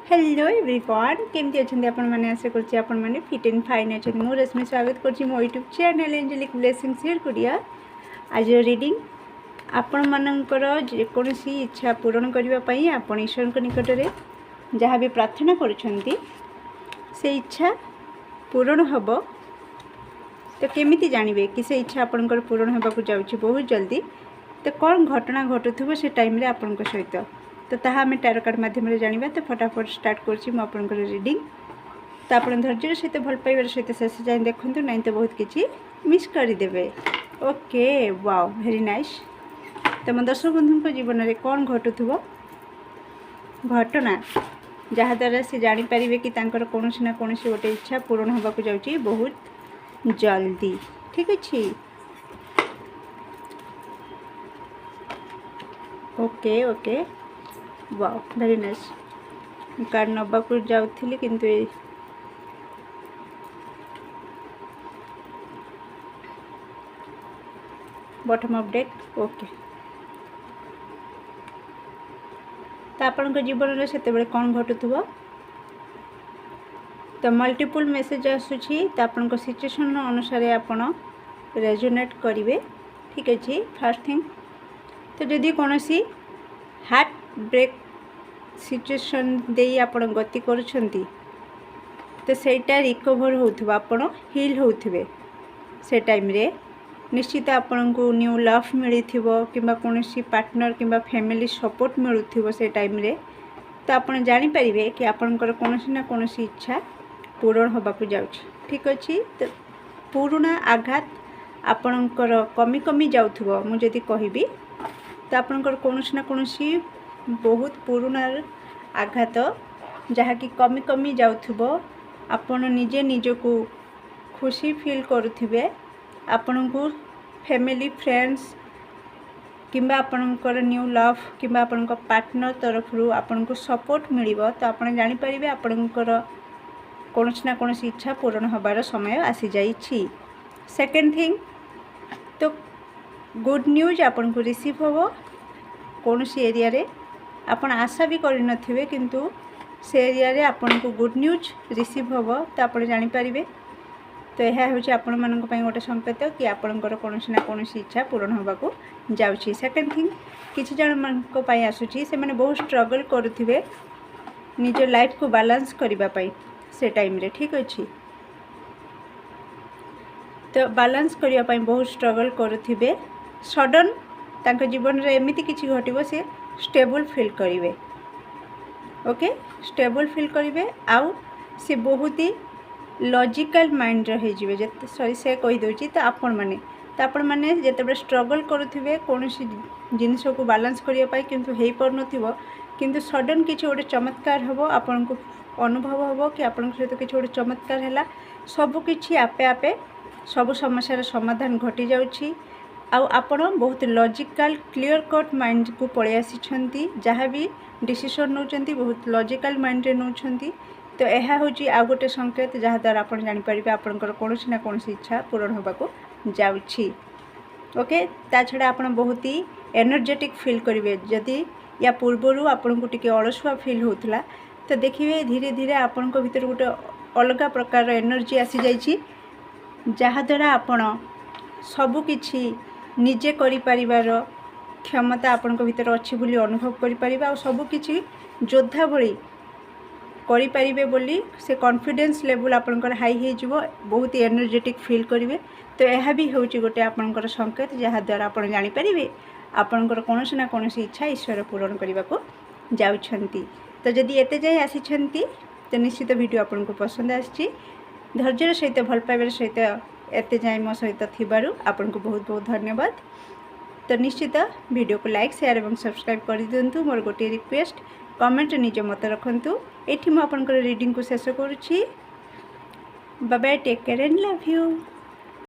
Hello everyone केमती अच्छा आपण मैंने आशा कर फिट एंड फाइन अच्छा मु रश्मि स्वागत कर मो YouTube channel angelic blessing share करिया आज रीडिंग आपण मानकर जेकोसी इच्छा पूरण करने आपण ईश्वर के निकट में जहाँ भी प्रार्थना करुँच से इच्छा पूरण हम तो केमिति जानवे कि से इच्छा आपणकर पूरण होगा जाऊँगी बहुत जल्दी तो कौन घटना घटुव से टाइम आपण सहित तो ताहा आम टैरो कार्ड मध्यम जाना तो फटाफट स्टार्ट कर रीडिंग तो आप धैर्य सहित भल पाइबार सहित शेष जाए देखूँ ना तो बहुत किसी मिस करदे। Okay wow very nice. तो मो दर्शक बंधु जीवन में कौन घटुव घटना जहाँद्वारा से जानीपर कि कौन ना कौन गोटे इच्छा पूरण होगा जाऊँगी बहुत जल्दी। ठीक अच्छे okay okay wow very nice. Card नबा को जाऊँगी किंतु बॉटम ऑफ डेक ओके। तो आपण जीवन में से कौन घटुव तो मल्टीपल मेसेज आसूची तो आपण सिचुएशन अनुसार आपण रेजोनेट करेंगे। ठीक अच्छे फर्स्ट थिंग तो जदि कौन सी हार्ट ब्रेक सिचुएशन दे आपण गति करुछंती तो सेटा रिकवर होथबा आपण हील होथबे से टाइम रे निश्चित आपण को न्यू लव मिलिथिबो किबा कोनोसी पार्टनर किबा फैमिली सपोर्ट मिलुथिबो से टाइम रे तो आपण जानि परिबे कि आपनकर कोनोसी ना कोनोसी इच्छा पूर्ण होबा को जाउछ। ठीक अछि तो पुराना आघात आपनकर कमी कमी जाउथबो मु जदि कहिबी तो आपनकर कोनोसी ना कोनोसी बहुत पुराना आघात जहाँकि कमी कमी जाउथबो आपण निजे निजको खुशी फील करुथिबे आपण को फैमिली फ्रेंड्स किंबा आपणकर न्यू लव किंबा आपणकर पार्टनर तरफ आपण को सपोर्ट मिलिबो तो आपण जानि परिबे आपणकर कोनोसी ना कोनोसी इच्छा पूर्ण होबार समय आसी जाइछि। सेकंड थिंग तो गुड न्यूज आपण को रिसीव होबो कोनोसी एरिया रे आपण आशा भी करि नथिबे किंतु से एरिया रे आपण को गुड न्यूज रिसीव होबो तो आपण जानि परिबे। तो यह हूँ आपण मानक पई गोटे संकेत कि आपणकर कोनोसी ना कोनोसी इच्छा पूर्ण होगा को जाउछि। सेकंड थिंग किछि जन मानक पई आसुछि से माने बहुत स्ट्रगल करुथिबे निज लाइफ को बैलेंस करिबा पई से टाइम रे। ठीक अछि तो बैलेंस करिया पई बहुत स्ट्रगल करुथिबे सडन तांको जीवन रे एमिति किछि घटिबो से स्टेबल फील करिवे। ओके स्टेबल फील करिवे आउ से बहुत ही लॉजिकल माइंड रही जिवे जते सॉरी से कहि दोची तो आपण माने जेतेबे स्ट्रगल करुथिबे कोनोसी जिनिस को बैलेंस करिया पाई किंतु हेई पर नथिबो किंतु सडन किछि गोटे चमत्कार हबो आपण को अनुभव हबो कि आपण सहित किछि गोटे चमत्कार हैला सब किछि आपे आपे सब समस्यार समाधान घटी जाउछि आउ आपण बहुत लॉजिकल क्लियर कट माइंड को पळे आसीछंती जहाँ भी डिसीजन नौचंती बहुत लॉजिकल माइंड रे नौचंती। तो यह हूँ आ गोटे संकेत जहाँ द्वारा आप जापर आपंकर कौन ना कौन इच्छा पूरण होगा जाऊँगी। ओके ता छड़ा आप बहुत ही एनर्जेटिक फील करेंगे जदि या पूर्वर आपन को टिके अलसुआ फील होता तो देखिए धीरे धीरे आपण भीतर गोटे अलग प्रकार एनर्जी आसी जाइए जहाँ द्वारा आपण सबकि निजे करिपारिबार क्षमता आपण भीतर अच्छी बोली अनुभव करें आ सबकि योद्धा भली करिपारिबे बोली से कॉन्फिडेंस लेवल आपनकर हाई हो बहुत ही एनर्जेटिक फील करेंगे। तो यह भी हूँ गोटे आपनकर संकेत जहाँ द्वारा आप जानीपर आपनकर कौन ना कौन इच्छा ईश्वर पूरण करने को जाउछंती। तो जदि एते जाए आसीछंती तो निश्चित वीडियो आपन को पसंद आछि धैर्य सहित भल पाइबार सहित एते जाए मो सहित थिबारु आपन को बहुत बहुत धन्यवाद। तो निश्चित वीडियो को लाइक शेयर और सब्सक्राइब कर दिंतु मोर गोटे रिक्वेस्ट कमेंट निज मत रखंतु। एठी मो आपनकर रीडिंग को शेष करूछि। Bye bye take care and love you.